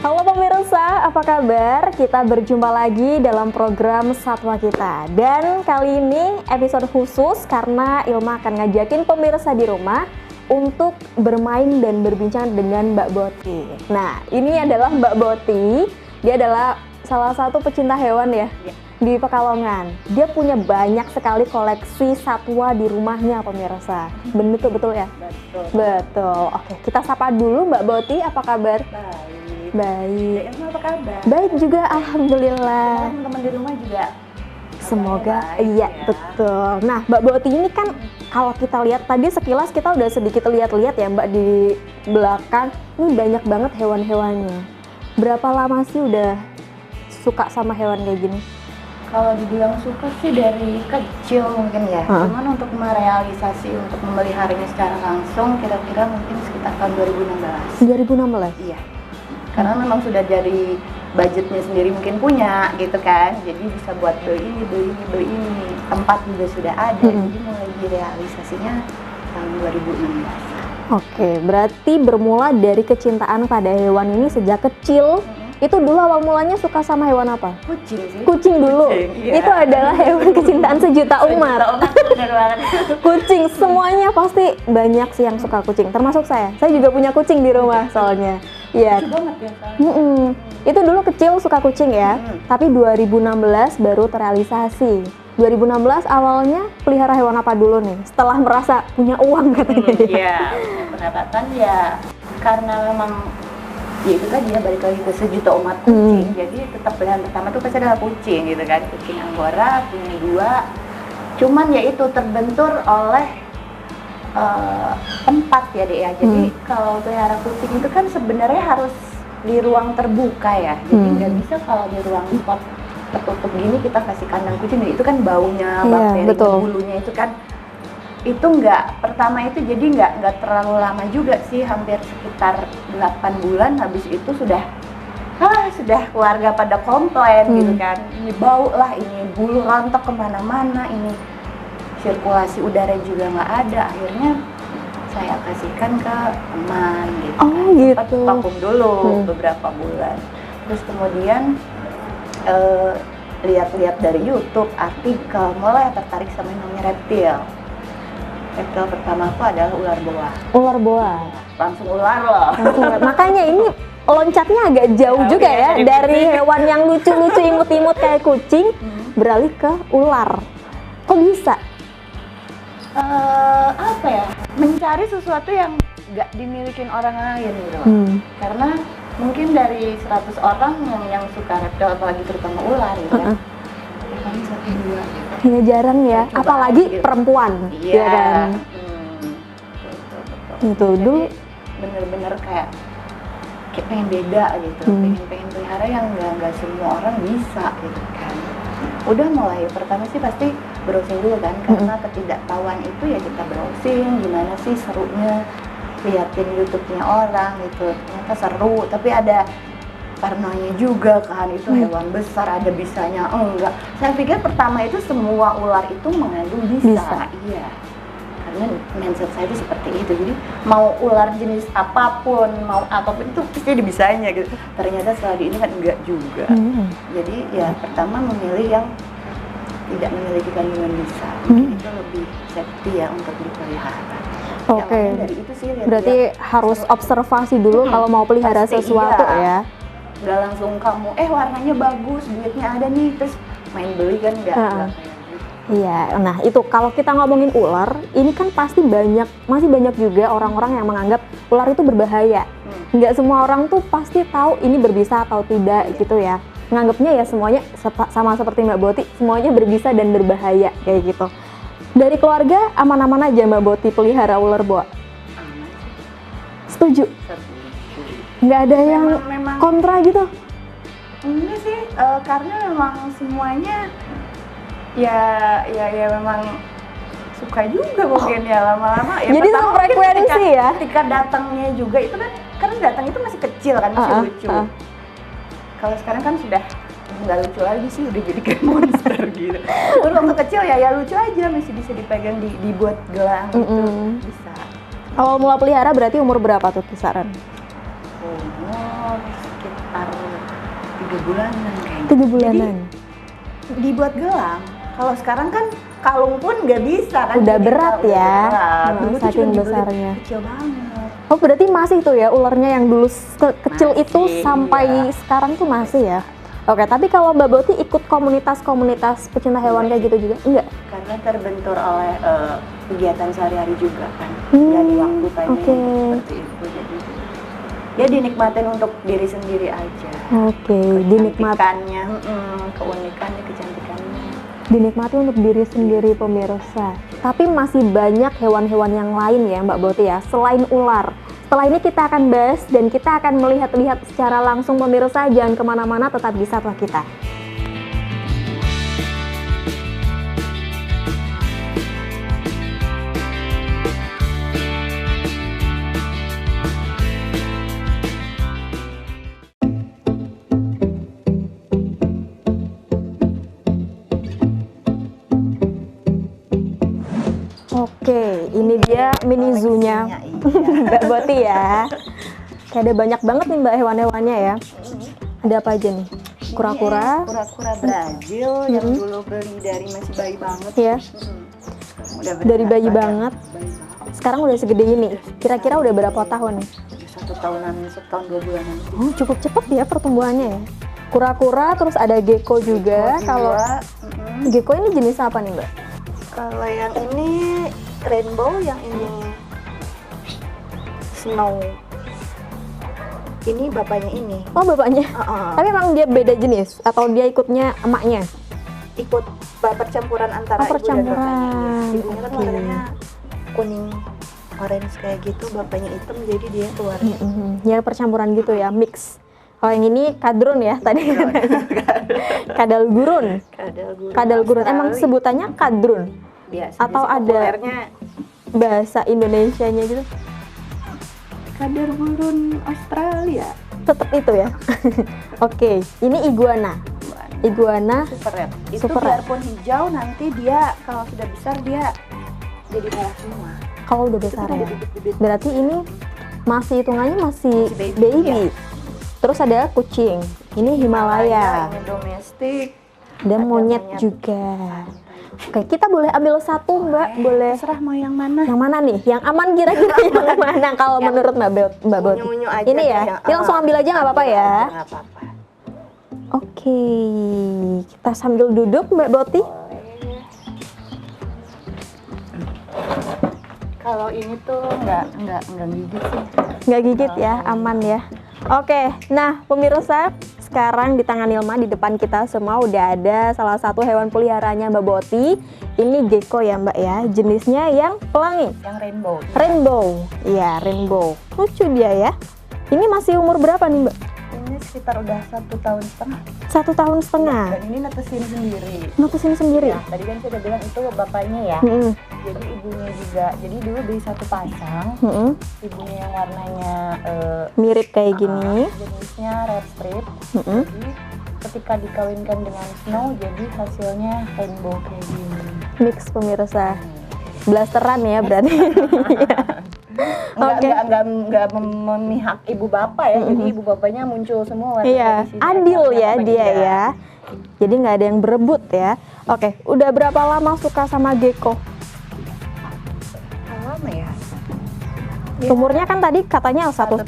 Halo pemirsa, apa kabar? Kita berjumpa lagi dalam program Satwa Kita. Dan kali ini episode khusus karena Ilma akan ngajakin pemirsa di rumah untuk bermain dan berbincang dengan Mbak Boti. Nah, ini adalah Mbak Boti. Dia adalah salah satu pecinta hewan ya di Pekalongan. Dia punya banyak sekali koleksi satwa di rumahnya pemirsa. Betul ya? Betul. Oke, kita sapa dulu Mbak Boti. Apa kabar? Baik. Ilma apa kabar? Baik juga, alhamdulillah. Teman-teman di rumah juga. Semoga baik, iya ya. betul. Nah, Mbak Boti ini kan kalau kita lihat tadi sekilas kita udah sedikit lihat-lihat ya Mbak di belakang. Ini banyak banget hewan-hewannya. Berapa lama sih udah suka sama hewan kayak gini? Kalau dibilang suka sih dari kecil mungkin ya. Cuman untuk merealisasi untuk memeliharanya secara langsung kira-kira mungkin sekitar tahun 2016. 2016? Iya. Karena memang sudah dari budgetnya sendiri mungkin punya gitu kan. Jadi bisa buat beli ini. Tempat juga sudah ada. Jadi mulai direalisasinya tahun 2016. Oke, berarti bermula dari kecintaan pada hewan ini sejak kecil. Itu dulu awal mulanya suka sama hewan apa? Kucing sih. Kucing dulu. Iya. Itu adalah hewan kecintaan sejuta umat. Bener banget. Kucing, semuanya pasti banyak sih yang suka kucing. Termasuk saya. Saya juga punya kucing di rumah soalnya. Iya. Lucu banget ya soalnya. Itu dulu kecil suka kucing ya. Tapi 2016 baru terrealisasi. 2016 awalnya pelihara hewan apa dulu nih? Setelah merasa punya uang katanya. Iya, pendapatan ya karena memang ya itu tadi ya balik lagi ke sejuta umat kucing. Jadi tetap pilihan pertama tuh pasti adalah kucing gitu kan. Kucing Anggora punya 2. Cuman ya itu terbentur oleh tempat ya Dek ya. Jadi kalau pelihara kucing itu kan sebenarnya harus di ruang terbuka ya. Jadi nggak bisa kalau di ruang spot tertutup gini kita kasih kandang kucing. Jadi itu kan baunya, bakteri, bulunya itu kan itu pertama itu jadi nggak terlalu lama juga sih, hampir sekitar 8 bulan. Habis itu sudah keluarga pada komplain gitu kan, ini bau lah, ini bulu rontok kemana-mana, ini sirkulasi udara juga nggak ada. Akhirnya saya kasihkan ke teman gitu. Sempat vakum dulu beberapa bulan, terus kemudian lihat-lihat dari YouTube artikel, mulai tertarik sama yang namanya reptil. Reptil pertama aku adalah ular boa. Ular boa. Langsung ular loh. Makanya ini loncatnya agak jauh juga ya dari hewan yang lucu-lucu imut-imut kayak kucing beralih ke ular. Kok bisa? Apa ya? Mencari sesuatu yang nggak dimilikin orang lain gitu. Karena mungkin dari 100 orang yang suka reptil apalagi terutama ular gitu kan. Paling 1-2 gitu. Ya jarang ya, apalagi gitu. Perempuan. Iya ya kan. Betul. Itu dulu bener-bener kayak pengen beda gitu, pengen pelihara yang nggak semua orang bisa gitu kan. Udah mulai pertama sih pasti browsing dulu kan, karena ketidaktahuan itu ya kita browsing gimana sih serunya, liatin YouTube-nya orang gitu, ternyata seru, tapi ada parnonya juga kan, itu hewan besar ada bisanya enggak. Saya pikir pertama itu semua ular itu mengandung bisa. Iya, karena mindset saya itu seperti itu. Jadi mau ular jenis apapun, mau apapun itu pasti ada bisanya gitu. Ternyata setelah ini kan enggak juga. Jadi ya pertama memilih yang tidak memiliki kandungan bisa. Itu lebih safety ya untuk dipelihara. Oke. Dari itu sih berarti harus observasi dulu kalau mau pelihara sesuatu ya. Nggak langsung kamu warnanya bagus, duitnya ada nih, terus main beli kan nggak kayak gitu. Iya, nah itu kalau kita ngomongin ular, ini kan pasti masih banyak juga orang-orang yang menganggap ular itu berbahaya. Nggak semua orang tuh pasti tahu ini berbisa atau tidak gitu ya. Nganggapnya ya semuanya sama seperti Mbak Boti, semuanya berbisa dan berbahaya kayak gitu. Dari keluarga aman-aman aja Mbak Boti pelihara ular boa? Aman. Setuju? Nggak ada yang kontra gitu? Enggak sih, karena memang semuanya ya memang suka juga mungkin ya lama-lama. Ya jadi frekuensi ya? Ketika datangnya juga itu kan, karena datang itu masih kecil kan, masih lucu. Kalau sekarang kan sudah nggak lucu lagi sih, udah jadi kayak monster gitu. Waktu kecil ya lucu aja, masih bisa dipegang, dibuat gelang gitu, bisa. Awal mula pelihara berarti umur berapa tuh kisaran? Umur umur sekitar 3 bulanan kayaknya. 3 bulanan. Jadi dibuat gelang. Kalau sekarang kan kalung pun nggak bisa kan. Udah jadi berat udah ya. berat. Dulu tuh Saking cuma dibelit besarnya. kecil banget. Oh berarti masih tuh ya ularnya yang dulu kecil Masih, itu sampai iya. sekarang tuh masih ya. Oke, tapi kalau Mbak Boti ikut komunitas-komunitas pecinta hewan kayak gitu juga? Enggak? Karena terbentur oleh kegiatan sehari-hari juga kan. Hmm, Dari waktu tadi oke. seperti itu. Jadi ya dinikmatin untuk diri sendiri aja. Oke, dinikmati. Kecantikannya, keunikannya, kecantikannya. Dinikmati untuk diri sendiri pemirsa. Tapi masih banyak hewan-hewan yang lain ya Mbak Boti ya, selain ular. Setelah ini kita akan bahas dan kita akan melihat-lihat secara langsung pemirsa. Jangan kemana-mana, tetap di Satwa Kita. Oke, ini dia mini zoo-nya Iya. Mbak Boti ya. Kayak ada banyak banget nih Mbak hewan-hewannya ya. Ada apa aja nih? Kura-kura. Kura-kura Brazil yang dulu beli dari masih bayi banget. Ya, Udah dari bayi berat banget. bayi banget. Sekarang udah segede ini. Kira-kira udah berapa tahun nih? Udah 1 tahunan, 1 tahun 2 bulanan. Oh, cukup cepet ya pertumbuhannya ya. Kura-kura, terus ada gecko juga. Kalau gecko ini jenis apa nih Mbak? Kalau yang ini rainbow, yang ini snow. Ini bapaknya ini. Oh, bapaknya. Heeh. Tapi emang dia beda jenis atau dia ikutnya emaknya? Ikut percampuran antara Oh, percampuran. ibu dan bapaknya. Ibunya kan Oke. warnanya kuning orange kayak gitu, bapaknya hitam, jadi dia keluarnya Ya percampuran gitu ya, mix. Kalau yang ini kadrun ya tadi. Kadal gurun. Kadal gurun. Emang Australia. sebutannya kadrun Biasa, atau biasa ada populernya bahasa Indonesianya gitu? kadal gurun Australia. Tetap itu ya. Oke, ini iguana. Iguana Super red. Itu Super red. biarpun hijau, nanti dia kalau sudah besar dia jadi merah semua. kalau udah besar Itu kan ya. ada bibit-bibit. Berarti ini masih hitungannya masih Masih baby. baby, Terus ada kucing. Ini Himalaya. Ini domestik. Dan Ada monyet monyet. juga. Oke, kita boleh ambil satu Mbak, boleh. Terserah mau yang mana. Yang mana nih? Yang aman kira-kira yang mana kalau Yang menurut Mbak Boti? unyu-unyu aja Ini deh, ya. yang Ini langsung ambil aja nggak apa-apa Ambil ya. aja, nggak apa-apa. Oke, kita sambil duduk Mbak Boti. Kalau ini tuh nggak gigit sih. Nggak gigit ya, aman ya. Oke, nah pemirsa, sekarang di tangan Ilma di depan kita semua udah ada salah satu hewan peliharaannya Mbak Boti. Ini gecko ya Mbak ya, jenisnya yang pelangi. Yang rainbow. Rainbow, iya rainbow. Lucu dia ya. Ini masih umur berapa nih Mbak? Ini sekitar udah 1 tahun setengah. 1 tahun setengah. Dan ini netesin sendiri. Mutusin sendiri. Ya, tadi kan saya udah bilang itu bapaknya ya. Mm-mm. Jadi ibunya juga. Jadi dulu beli 1 pasang. Mm-mm. Ibunya yang warnanya Mirip kayak gini. jenisnya red strip. Mm-mm. Jadi ketika dikawinkan dengan snow, jadi hasilnya rainbow kayak gini. Mix pemirsa. Blasteran ya berarti. Oke. Nggak memihak ibu bapak ya. Jadi ibu bapaknya muncul semua. warnanya Iya, di sini. adil ya Apa dia iya. ya. Jadi nggak ada yang berebut ya. Oke, udah berapa lama suka sama gecko? Lama ya. Umurnya kan tadi katanya 1,5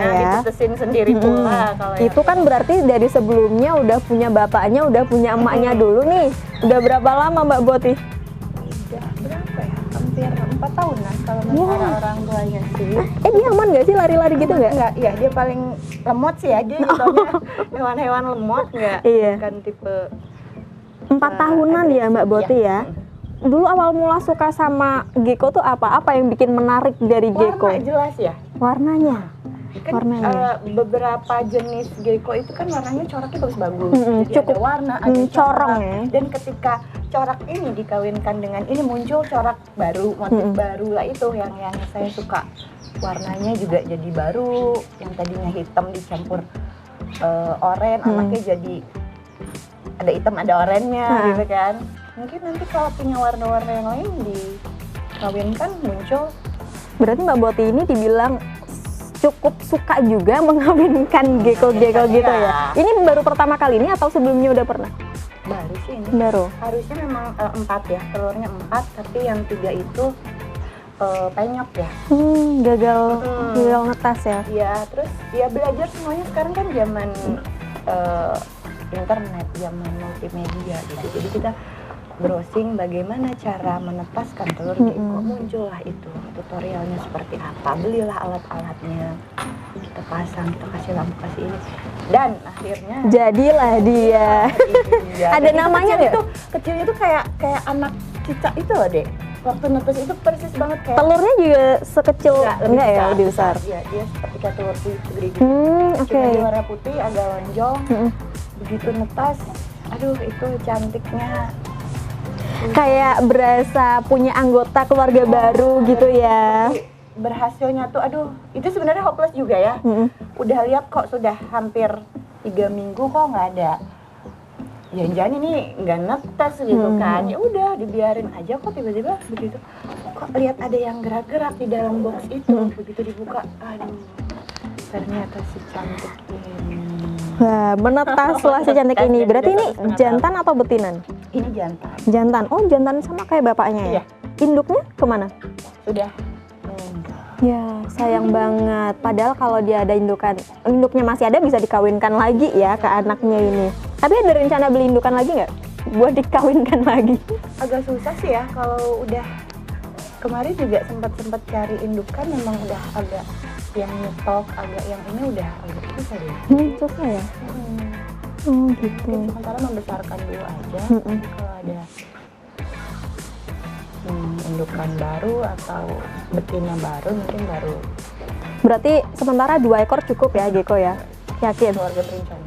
ya. Ditetesin sendiri pula kalau Itu kan berarti dari sebelumnya udah punya bapaknya, udah punya emaknya dulu nih. Udah berapa lama Mbak Boti? udah berapa ya? Hampir 4 tahunan kalau Wah. menurut orang tuanya sih. Dia aman nggak sih lari-lari gitu nggak? Enggak, iya dia paling lemot sih ya. Dia contohnya hewan-hewan lemot enggak? Iya. Bukan tipe 4 tahunan ya Mbak Boti ya. Dulu awal mula suka sama gecko tuh apa? Apa yang bikin menarik dari gecko? warna jelas ya. Warnanya. Kan Warnanya. beberapa jenis gecko itu kan warnanya coraknya bagus-bagus. Jadi cukup. ada warna, ada Corong corak. ya. Dan ketika corak ini dikawinkan dengan ini muncul corak baru, motif baru lah itu yang saya suka. Warnanya juga jadi baru, yang tadinya hitam dicampur oranye, anaknya jadi ada hitam ada oranye gitu kan. Mungkin nanti kalau punya warna-warna yang lain dikawinkan muncul. Berarti Mbak Boti ini dibilang cukup suka juga mengawinkan gecko-gecko gitu ya. Ini baru pertama kali ini atau sebelumnya udah pernah? Baru sih ini. Baru. Harusnya memang 4 ya, telurnya 4, tapi yang 3 itu penyok ya. Gagal netas ya. Iya, terus ya belajar semuanya sekarang kan zaman internet, zaman multimedia gitu. Jadi kita browsing bagaimana cara menepaskan telur gecko. Muncullah itu tutorialnya seperti apa. Belilah alat-alatnya, kita pasang, kita kasih lampu, kasih ini, dan akhirnya Jadilah dia. Ada namanya nggak? Kecilnya tuh kayak anak cicak itu loh, Dek. Waktu netes itu persis banget kayak Telurnya juga sekecil enggak ya, lebih besar. Iya, dia seperti kayak telur puyuh segede gitu. Oke. Cuma dia warna putih, agak lonjong. Begitu netas, aduh itu cantiknya. Kayak berasa punya anggota keluarga baru gitu ya. Berhasilnya tuh, aduh, itu sebenarnya hopeless juga ya. Udah lihat kok sudah hampir 3 minggu kok nggak ada. Jangan-jangan ini nggak netes gitu kan. Ya udah dibiarin aja, kok tiba-tiba begitu. Kok lihat ada yang gerak-gerak di dalam box itu. Begitu dibuka, aduh, ternyata si cantik ini. Wah, menetaslah secantik ini. Berarti ini jantan atau betinan? Ini jantan. Jantan. Oh, jantan sama kayak bapaknya ya? Iya. Induknya kemana? Sudah. Ya, sayang banget. Padahal kalau dia ada induknya masih ada, bisa dikawinkan lagi ya ke anaknya ini. Tapi ada rencana beli indukan lagi nggak? Buat dikawinkan lagi? Agak susah sih ya kalau udah. Kemarin juga sempat cari indukan, memang udah agak yang nyetok, agak yang ini udah agak susah deh. Susah ya? Gitu. Sementara membesarkan dulu aja. Kalau ada indukan baru atau betina baru, mungkin baru. Berarti sementara 2 ekor cukup ya, gecko ya? Yakin? Keluarga berencana.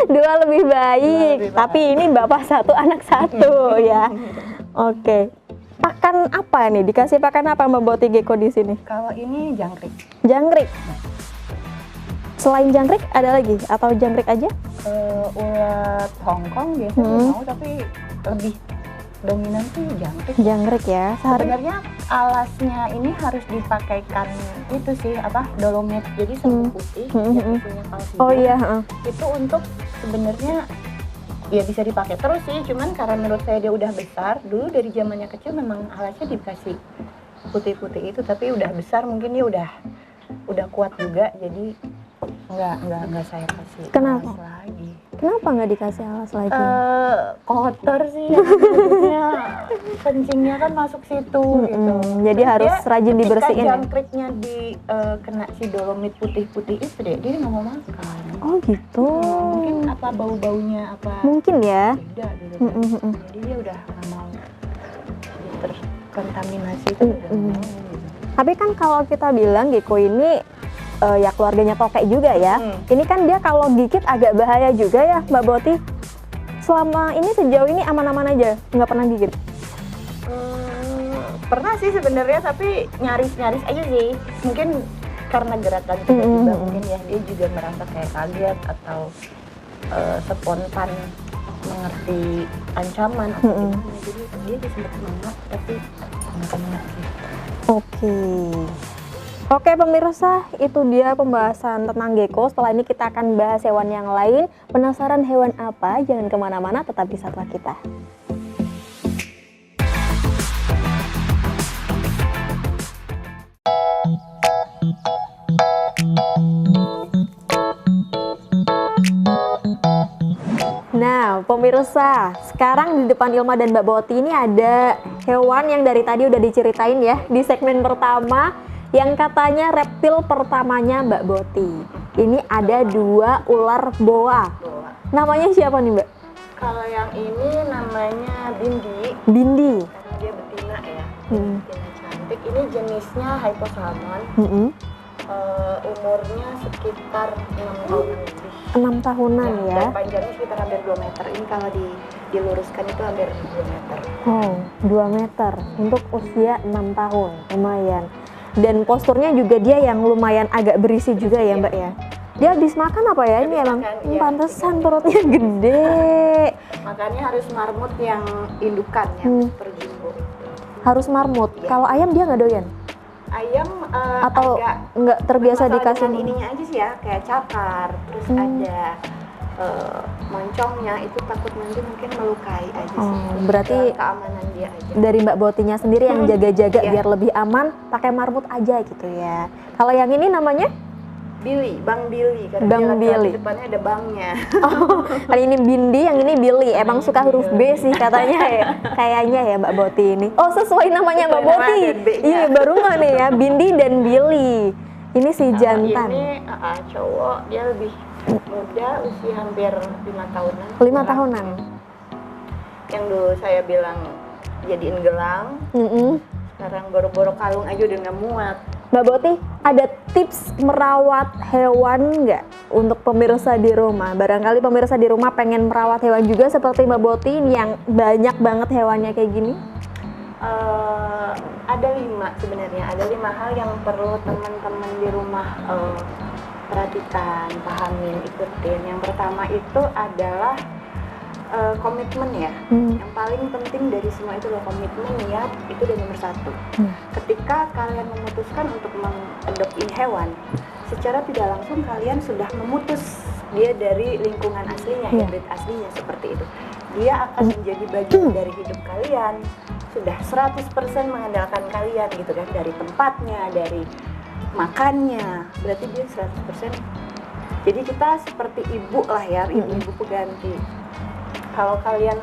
2 lebih baik. Tapi ini bapak 1, anak 1 ya. Oke. Pakan apa nih? Dikasih pakan apa Mbak Boti gecko di sini? Kalau ini jangkrik. Jangkrik. Selain jangkrik ada lagi atau jangkrik aja? Ulat Hongkong biasanya mau, tapi lebih dominan sih jangkrik. Jangkrik ya. Sebenarnya alasnya ini harus dipakaikan itu sih dolomit. Jadi serbuk putih yang isinya kalsium. Oh iya. Itu untuk sebenarnya ya bisa dipakai terus sih. Cuman karena menurut saya dia udah besar. Dulu dari zamannya kecil memang alasnya dikasih putih-putih itu, tapi udah besar mungkin dia udah kuat juga. Jadi nggak saya kasih. Kenapa? Alas lagi. Kenapa nggak dikasih alas lagi? Kotor sih ya, kencingnya kan masuk situ gitu. Jadi terus harus rajin dibersihin ketika ya? jangkriknya kena si dolomit putih-putih itu dia nggak mau makan. Oh gitu. Mungkin apa bau-baunya apa Mungkin ya. beda gitu kan. Jadi dia udah nggak mau terkontaminasi itu udah nggak mau gitu. Tapi kan kalau kita bilang gecko ini ya keluarganya tokek juga ya. Ini kan dia kalau gigit agak bahaya juga ya Mbak Boti. Selama ini sejauh ini aman-aman aja, nggak pernah gigit? Pernah sih sebenarnya, tapi nyaris-nyaris aja sih. Mungkin karena gerakan tiba-tiba mungkin ya dia juga merasa kayak kaget atau spontan mengerti ancaman atau gimana. Jadi dia sempat semangat tapi nggak kena sih. Oke pemirsa, itu dia pembahasan tentang gecko. Setelah ini kita akan bahas hewan yang lain. Penasaran hewan apa? Jangan kemana-mana, tetap di Satwa Kita. Nah pemirsa, sekarang di depan Ilma dan Mbak Boti ini ada hewan yang dari tadi udah diceritain ya di segmen pertama, yang katanya reptil pertamanya Mbak Boti. Ini ada 2 ular boa. Namanya siapa nih Mbak? Kalau yang ini namanya Bindi. Bindi. Karena dia betina ya. Betina cantik. Ini jenisnya hyposalmon. Umurnya sekitar 6 tahun lebih. 6 tahunan ya. Dan panjangnya sekitar hampir 2 meter. Ini kalau diluruskan itu hampir 2 meter. Oh, 2 meter untuk usia 6 tahun. Lumayan. Dan posturnya juga dia yang lumayan agak berisi juga ya Mbak ya. Dia habis makan apa ya? Ini emang ya, pantesan perutnya gede. Makanya harus marmut yang indukan ya, super jumbo. Harus marmut. Ya. Kalau ayam dia nggak doyan? Ayam Atau agak nggak terbiasa masalah dikasih dengan ininya aja sih ya, kayak cakar, terus ada moncongnya itu takut nanti mungkin melukai aja sih. Berarti keamanan dia aja. dari Mbak Botinya sendiri yang jaga-jaga Iya. biar lebih aman, pakai marmut aja gitu ya. Kalau yang ini namanya? Billy, Bang Billy, karena Bang dia laki-laki, Billy. depannya ada bangnya. Kali ini Bindi, yang ini Billy. Emang suka huruf B Billy. sih katanya ya. Kayaknya ya Mbak Boti ini. Oh, sesuai namanya Mbak Sesuai nama Boti. dan B-nya. Iya, baru nggak nih ya, Bindi dan Billy. Ini si Kalau jantan. ini cowok, dia lebih muda, usia hampir 5 tahunan. 5 tahunan. Yang dulu saya bilang jadiin gelang, sekarang boro-boro kalung aja udah nggak muat. Mbak Boti, ada tips merawat hewan nggak untuk pemirsa di rumah? Barangkali pemirsa di rumah pengen merawat hewan juga seperti Mbak Boti yang banyak banget hewannya kayak gini. Ada 5 sebenarnya, ada 5 hal yang perlu teman-teman di rumah perhatikan, pahamin, ikutin. Yang pertama itu adalah komitmen ya. Yang paling penting dari semua itu loh, komitmen, niat, itu udah nomor 1. Ketika kalian memutuskan untuk mengadopsi hewan, secara tidak langsung kalian sudah memutus dia dari lingkungan aslinya, hibrid aslinya seperti itu. Dia akan menjadi bagian dari hidup kalian, sudah 100% mengandalkan kalian gitu kan, dari tempatnya, dari makannya, berarti dia 100%. Jadi kita seperti ibu lah ya, ibu pengganti. Kalau kalian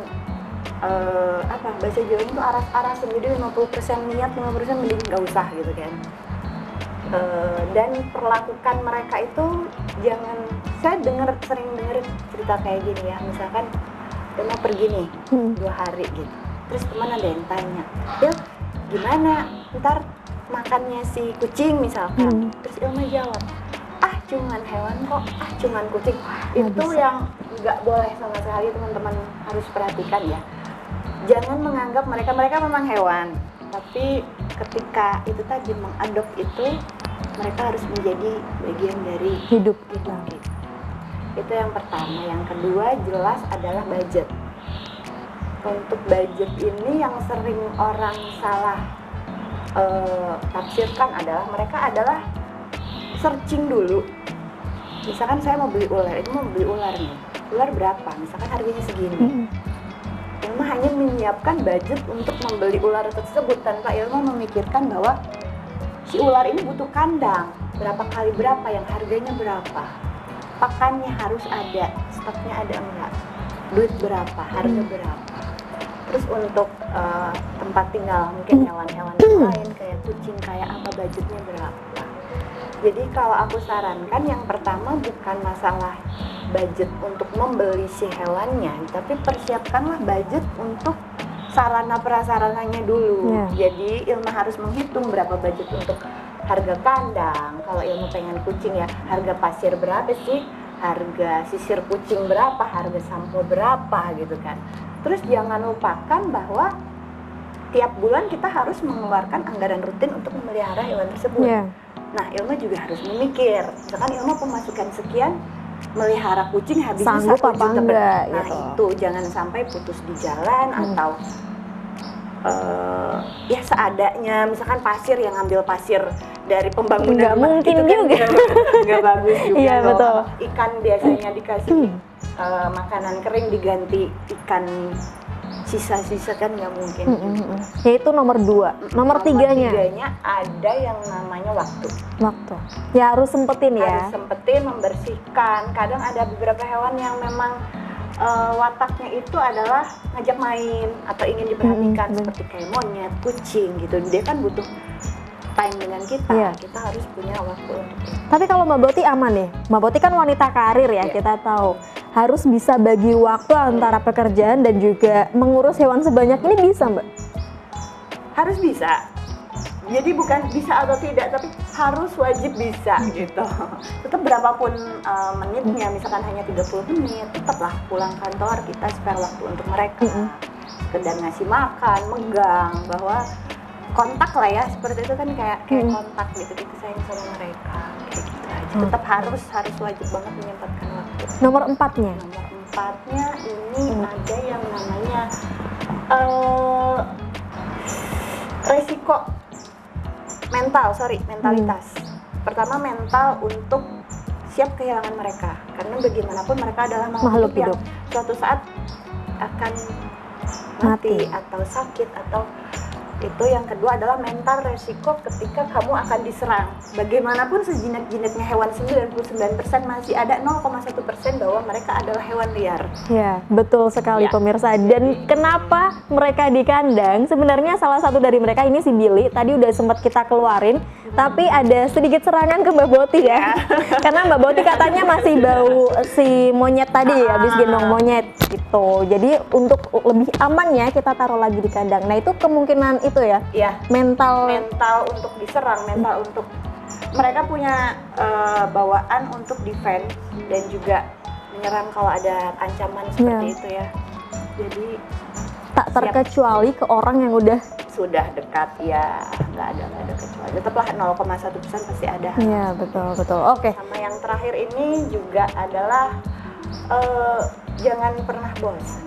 bahasa Jawa itu aras-arasan, jadi 50% niat, 50% mending nggak usah gitu kan. Dan perlakukan mereka itu jangan, saya sering denger cerita kayak gini ya, misalkan dia mau pergi nih 2 hari gitu, terus teman ada yang tanya, ya gimana ntar makannya si kucing misalkan, terus Ilma jawab, cuman hewan kok, cuman kucing. Itu yang nggak boleh sama sekali, teman-teman harus perhatikan ya. Jangan menganggap mereka memang hewan, tapi ketika itu tadi mengadop itu, mereka harus menjadi bagian dari hidup kita. Itu yang pertama. Yang kedua jelas adalah budget. Untuk budget ini yang sering orang salah tafsirkan adalah mereka adalah searching dulu. Misalkan saya mau beli ular, itu mau beli ular nih. Ular berapa? Misalkan harganya segini. Ilma hanya menyiapkan budget untuk membeli ular tersebut tanpa Ilma memikirkan bahwa si ular ini butuh kandang berapa kali berapa, yang harganya berapa, pakannya harus ada, stoknya ada enggak, duit berapa, harga berapa. Terus untuk tempat tinggal mungkin hewan-hewan lain kayak kucing, kayak apa, budgetnya berapa. Jadi kalau aku sarankan yang pertama bukan masalah budget untuk membeli si hewannya, tapi persiapkanlah budget untuk sarana prasarananya dulu. Jadi Ilma harus menghitung berapa budget untuk harga kandang. Kalau Ilma pengen kucing ya, harga pasir berapa sih, harga sisir kucing berapa, harga sampo berapa gitu kan. Terus jangan lupakan bahwa tiap bulan kita harus mengeluarkan anggaran rutin untuk memelihara hewan tersebut. Nah, Ilma juga harus memikir, misalkan Ilma pemasukan sekian, melihara kucing habisnya 1 juta enggak, nah gitu. Itu jangan sampai putus di jalan atau ya seadanya, misalkan pasir yang ngambil pasir dari pembangunan nggak rumah, mungkin itu kan juga. nggak bagus juga. Iya, loh. betul. Ikan biasanya dikasih makanan kering diganti ikan sisa-sisa kan nggak mungkin. Yaitu nomor 2. Nomor 3-nya ada yang namanya waktu. Ya harus sempetin ya. Harus sempetin membersihkan. Kadang ada beberapa hewan yang memang wataknya itu adalah ngajak main atau ingin diperhatikan, seperti kayak monyet, kucing gitu. Dia kan butuh time dengan kita. Kita harus punya waktu untuk itu. Tapi kalau Mbak Boti aman nih. Mbak Boti kan wanita karir ya, kita tahu. Harus bisa bagi waktu antara pekerjaan dan juga mengurus hewan sebanyak ini, bisa Mbak? Harus bisa. Jadi bukan bisa atau tidak, tapi harus wajib bisa gitu. Tetap berapapun menitnya, misalkan hanya 30 menit, tetaplah pulang kantor kita spare waktu untuk mereka. Sekedar ngasih makan, megang, bahwa kontak lah ya, seperti itu kan kayak kontak gitu, kita sayang sama mereka, kayak gitu aja. Tetap harus wajib banget menyempatkan waktu. Nomor 4-nya? Nomor 4-nya ini ada yang namanya resiko mentalitas. Pertama mental untuk siap kehilangan mereka, karena bagaimanapun mereka adalah makhluk yang suatu saat akan mati atau sakit atau itu. Yang kedua adalah mental resiko ketika kamu akan diserang. Bagaimanapun sejinak-jinaknya hewan 99% masih ada 0,1% bahwa mereka adalah hewan liar. Ya, betul sekali pemirsa. Dan kenapa mereka di kandang? Sebenarnya salah satu dari mereka ini si Billy, tadi udah sempat kita keluarin, tapi ada sedikit serangan ke Mbak Boti ya. Karena Mbak Boti katanya masih bau si monyet tadi, habis gendong monyet gitu. Jadi untuk lebih amannya kita taruh lagi di kandang. Nah, itu kemungkinan itu ya. Iya. Mental untuk diserang, mental untuk mereka punya bawaan untuk defense dan juga menyerang kalau ada ancaman seperti itu ya. Jadi tak terkecuali ke orang yang sudah dekat ya, nggak ada kecuali. Tetaplah 0,1% pasti ada. Iya, betul. Oke. Sama yang terakhir ini juga adalah jangan pernah bosan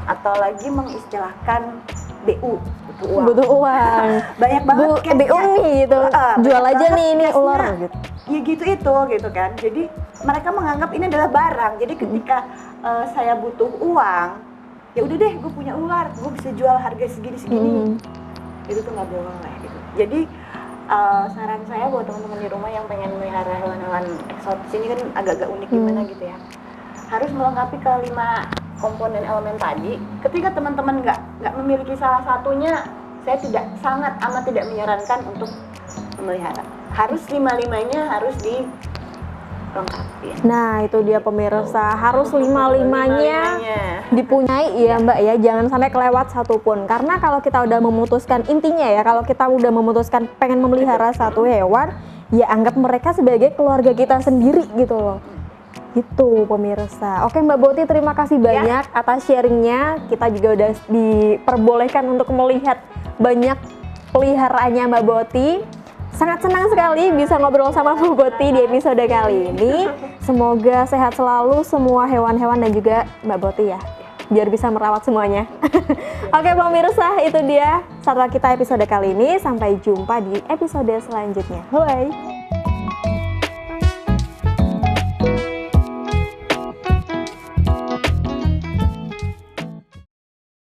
atau lagi mengistilahkan BU, butuh uang. Banyak banget BU nih gitu. Jual aja nih ini ular gitu. Ya gitu kan. Jadi mereka menganggap ini adalah barang. Jadi ketika saya butuh uang, ya udah deh, gue punya ular, gue bisa jual harga segini. Itu tuh nggak boleh gitu. Jadi saran saya buat teman-teman di rumah yang pengen melihara hewan-hewan eksotis ini kan agak-agak unik gimana gitu ya, harus melengkapi kelima komponen elemen tadi. Ketika teman-teman nggak memiliki salah satunya, saya sangat amat tidak menyarankan untuk memelihara. Harus lima-limanya harus dilengkapi. Nah, itu dia pemirsa, harus lima-limanya dipunyai ya Mbak ya, jangan sampai kelewat satupun. Karena kalau kita udah memutuskan, intinya ya, kalau kita udah memutuskan pengen memelihara satu hewan, ya anggap mereka sebagai keluarga kita sendiri gitu loh. Itu pemirsa. Oke Mbak Boti, terima kasih banyak atas sharingnya. Kita juga udah diperbolehkan untuk melihat banyak peliharaannya Mbak Boti. Sangat senang sekali bisa ngobrol sama Mbak Boti di episode kali ini. Semoga sehat selalu semua hewan-hewan dan juga Mbak Boti ya, biar bisa merawat semuanya. Oke pemirsa, itu dia Satwa Kita episode kali ini. Sampai jumpa di episode selanjutnya. Bye.